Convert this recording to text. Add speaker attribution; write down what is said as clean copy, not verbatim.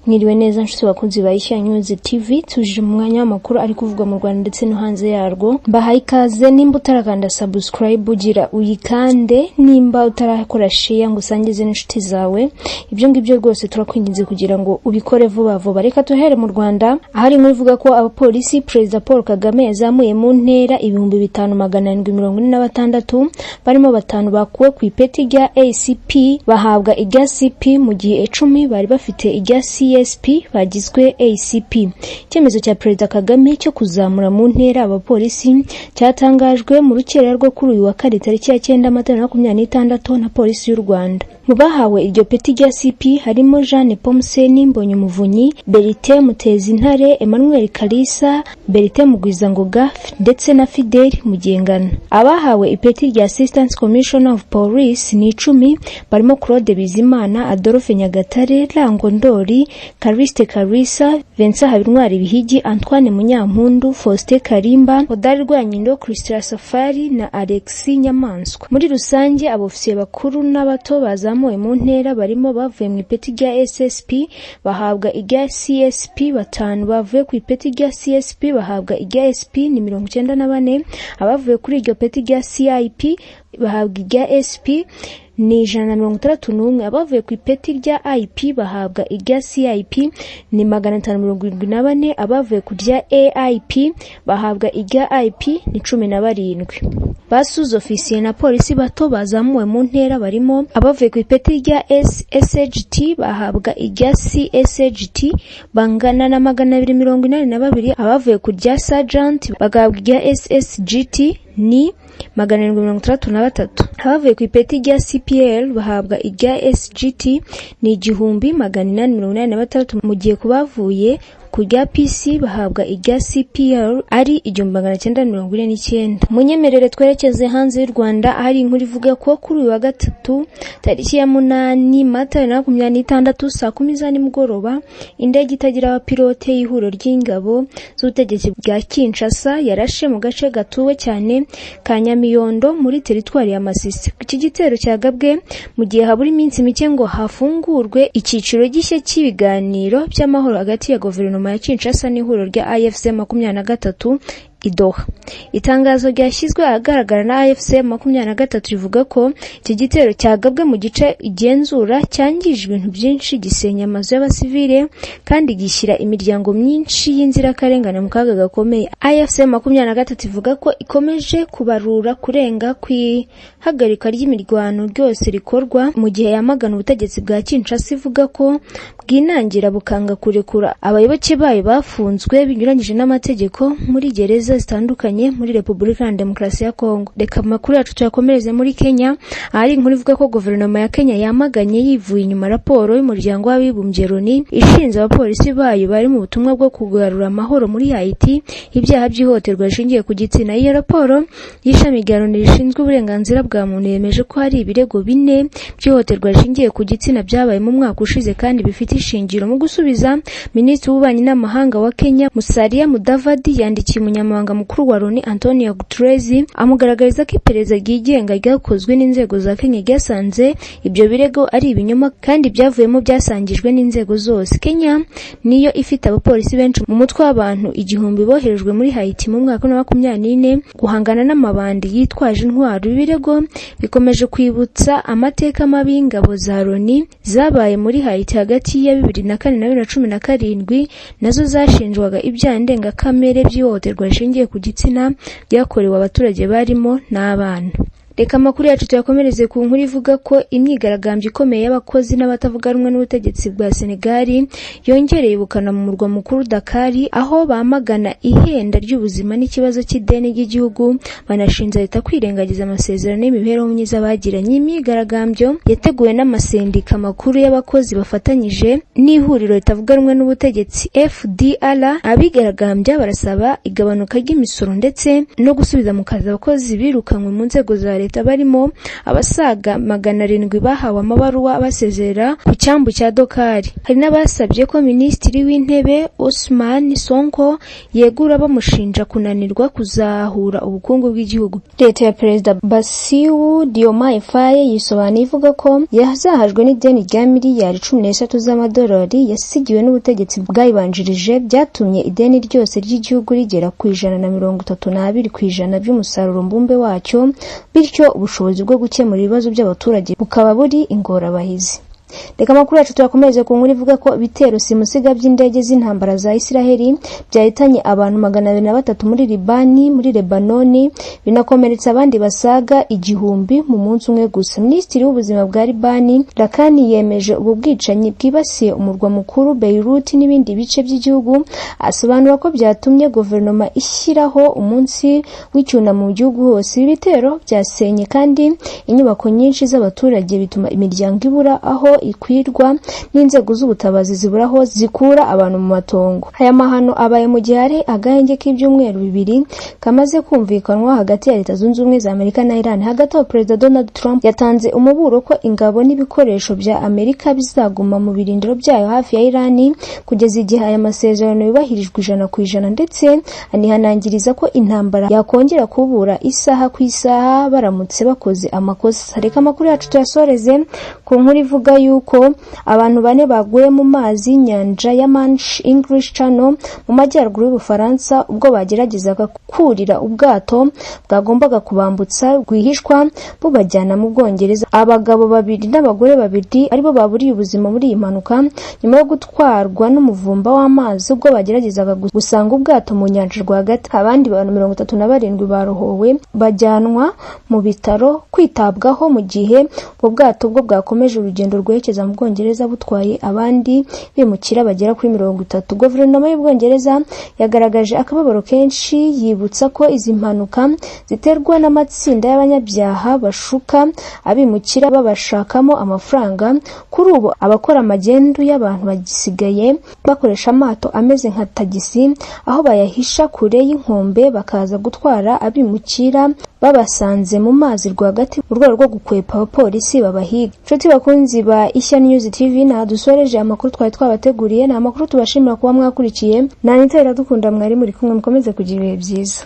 Speaker 1: Mwiriwe neza nshuti bakunzi ba Ishyanyuze TV, tuje mu mwanya w'amakuru ari kuvugwa mu Rwanda ndetse no hanze yarwo. Mbahaye ikaze, nimba utarakanda subscribe ugira uyikande, nimba utarakora share ngo usangize n'inshuti zawe. Ibyo ngibyo rwose turakwinginze kugira ngo ubikore vuba vuba. Reka tuhere mu Rwanda, ahari muri vuga ko abapolisi President Paul Kagame yazamuye mu ntera 5746 barimo 5 bakuwe ku ipeti rya ACP bahabwa irya CP mu gihe 10 bari bafite irya CSP bagizwe ACP. Icyemezo cya President Kagame cyo kuzamura mu ntera abapolisi cyatangajwe mu rukera rwo kuri uyu wa kane tariki ya 9 Mata 2026 na polisi y'u Rwanda. Mu bahawe iryo peti rya CP harimo Jeanne Pomseni Mbonyumuvunyi, Berite Mutezintare, Emmanuel Kalisa, Berite Mugwizangoga ndetse na Fidel Mugengana. Abahawe ipeti rya Assistant Commissioner of Police ni 10 barimo Claude Bizimana, Adolphe Nyagatare, Rango Ndori, Kariste Karisa, Vincent Habintwari Bihigi, Antoine Munyampundu, Faustin Karimba, Odari Rwanyindo, Christian Safari na Alexis Nyamanswa. Muri rusange abofisiye bakuru n'abato bazamuwe mu ntera barimo bavuye mu ipeti rya SSP bahabwa irya CSP, 5 bavuye ku ipeti rya CSP bahabwa irya SP ni 94, abavuye kuri iryo peti rya CIP bahabwa irya SP ni 161, abavuye ku ipeti rya IP bahabwa irya CIP ni 574, abavuye ku rya AIP bahabwa irya IP ni 17. Basuze ofisiye na polisi bato bazamuwe mu ntera barimo abavuye ku ipeti rya SSGT bahabwa irya CSGT bangana na 282, abavuye ku rya Sergeant bagahabwa irya SSGT ni 763, abavuye ku ipeti rya CPL bahabwa irya SGT ni 1886, mu gihe kubavuye ku rya PC bahabwa irya CPL ari 1949. Munyemerere twerekeze hanze y'u Rwanda, ahari inkuru ivuga ko kuri uyu wa gatatu tariki ya 8 Mata 2026 saa 10 za nimugoroba indege itagira abapilote y'ihuriro ry'ingabo z'ubutegetsi bwa Kinshasa yarashe mu gace gatuwe cyane ka Nyamiyondo muri teritwari ya Masisi. Iki gitero cyagabwe mu gihe habura iminsi mike ngo hafungurwe icyiciro gishya cy'ibiganiro by'amahoro hagati ya guverinoma ya Kinshasa n'ihuriro rya AFC 23 Idoha. Itangazo ryashyizwe ahagaragara na AFC 23 rivuga ko iki gitero cyagabwe mu gice igenzura cyangije ibintu byinshi, gisenya amazu y'abasivile kandi gishyira imiryango myinshi y'inzirakarengane mu kaga gakomeye. AFC 23 ivuga ko ikomeje kubarura kurenga kwihagarika ry'imirwano ryose rikorwa mu gihe yamagana ubutegetsi bwa Kinshasa ivuga ko bwinangira bukanga kurekura abayoboke bayo bafunzwe binyuranyije n'amategeko muri gereza zitandukanye muri Repubulika ya Demokarasi ya Kongo. Reka makuru yacu tuyakomereze muri Kenya, ahari inkuru ivuga ko guverinoma ya Kenya yamaganye yivuye inyuma raporo y'umuryango w'abibumbye Loni ishinze abapolisi bayo bari mu butumwa bwo kugarura amahoro muri Haiti ibyaha by'ihohoterwa rishingiye ku gitsina. Iyo raporo y'ishami rya Loni rishinzwe uburenganzira bwa muntu yemeje ko hari ibirego 4 by'ihohoterwa rishingiye ku gitsina byabaye mu mwaka ushize kandi bifite ishingiro. Mu gusubiza, Minisitiri w'Ububanyi n'Amahanga wa Kenya Musalia Mudavadi yandikiye umunyamabanga mukuru wa Loni Antonio Guterres amugaragariza ko iperereza ryigenga ryakozwe n'inzego za Kenya ryasanze ibyo birego ari ibinyoma kandi byavuyemo byasangijwe n'inzego zose. Kenya niyo ifite abapolisi benshi mu mutwe w'abantu 1000 boherejwe muri Haiti mu mwaka wa 2024 guhangana n'amabandi yitwaje intwaro. Ibirego bikomeje kwibutsa amateka mabi y'ingabo za Loni zabaye muri Haiti hagati ya 2004 na 2017, nazo zashinjwaga ibyaha ndengakamere by'ihohoterwa rishingiye ku gitsina byakorewe abaturage barimo n'abana. Reka amakuru yacu tuyakomereze ku nkuru ivuga ko imyigaragambyo ikomeye y'abakozi n'abatavuga rumwe n'ubutegetsi bwa Senegal yongereye ubukana mu murwa mukuru Dakar, aho bamagana ihenda ry'ubuzima n'ikibazo cy'ideni ry'igihugu banashinja Leta kwirengagiza amasezerano y'imibereho myiza bagiranye. Imyigaragambyo yateguwe n'amasendika makuru y'abakozi bafatanyije n'ihuriro ritavuga rumwe n'ubutegetsi FDR. Abigaragambya barasaba igabanuka ry'imisoro ndetse no gusubiza mu kazi abakozi birukanywe mu nzego za Leta leta barimo abasaga 700 bahawe amabaruwa basezera ku cyambu cya Dokari. Hari n'abasabye ko Minisitiri w'Intebe Ousmane Sonko yegura bamushinja kunanirwa kuzahura ubukungu bw'igihugu. Leta ya Perezida Bassirou Diomaye Faye yisobanuye ivuga ko yazahajwe n'ideni rya miliyari 13 z'amadolari yasigiwe n'ubutegetsi bwayibanjirije, byatumye ideni ryose ry'igihugu rigera ku 132% by'umusaruro mbumbe wacyo, bityo ubushobozi bwo gukemura ibibazo by'abaturage bukaba buri ingorabahizi. Reka makuru yacu turakomeze ku nkuru ivuga ko ibitero simusiga by'indege z'intambara za Isiraheli byahitanye abantu 203 muri Libani, muri Lebanoni, binakomeretsa abandi basaga 1000 mu munsi umwe gusa. Minisitiri w'ubuzima bwa Libani Rakani yemeje ubu bwicanyi bwibasiye umurwa mukuru Beirut n'ibindi bice by'igihugu, asobanura ko byatumye guverinoma ishyiraho umunsi w'icyunamo mu gihugu hose. Ibitero byasenye kandi inyubako nyinshi z'abaturage, bituma imiryango ibura aho ikwirwa n'inzego z'ubutabazi ziburaho zikura abantu mu matongo. Aya mahano abaye mu gihe hari agahenge k'ibyumweru 2 kamaze kumvikanwa hagati ya Leta Zunze Ubumwe za Amerika na Iran. Hagati aho Perezida Donald Trump yatanze umuburo ko ingabo n'ibikoresho bya Amerika bizaguma mu birindiro byayo hafi ya Iran kugeza igihe aya masezerano yubahirijwe 100%, ndetse anihanangiriza ko intambara yakongera kubura isaha ku isaha baramutse bakoze amakosa. Reka makuru yacu tuyasoreze ku nkuru ivuga yuko abantu 4 baguye mu mazi nyanja ya Manche English Channel mu majyaruguru y'Ubufaransa ubwo bageragezaga kurira ubwato bwagombaga kubambutsa rwihishwa bubajyana mu Bwongereza. Abagabo 2 n'abagore 2 aribo baburiye ubuzima muri iyi mpanuka nyuma yo gutwarwa n'umuvumba w'amazi ubwo bageragezaga gusanga ubwato mu nyanja rwagati. Abandi bantu 37 barohowe bajyanwa mu bitaro kwitabwaho mu gihe ubwato bwo bwakomeje urugendo rwerekeza mu Bwongereza butwaye abandi bimukira bagera kuri 30. Guverinoma y'Ubwongereza yagaragaje akababaro kenshi, yibutsa ko izi mpanuka ziterwa n'amatsinda y'abanyabyaha bashuka abimukira babashakamo amafaranga. Kuri ubu abakora amagendu y'abantu bagisigaye bakoresha amato ameze nka tagisi, aho bayahisha kure y'inkombe bakaza gutwara abimukira babasanze mu mazi rwagati mu rwego rwo gukwepa abapolisi babahiga. Nshuti bakunzi ba Ishya News TV, na dusoreje amakuru twari twabateguriye. Na amakuru tubashimira kuba mwakurikiye. Na nitera dukunda mwari muri kumwe, mukomeze kugira ibihe byiza.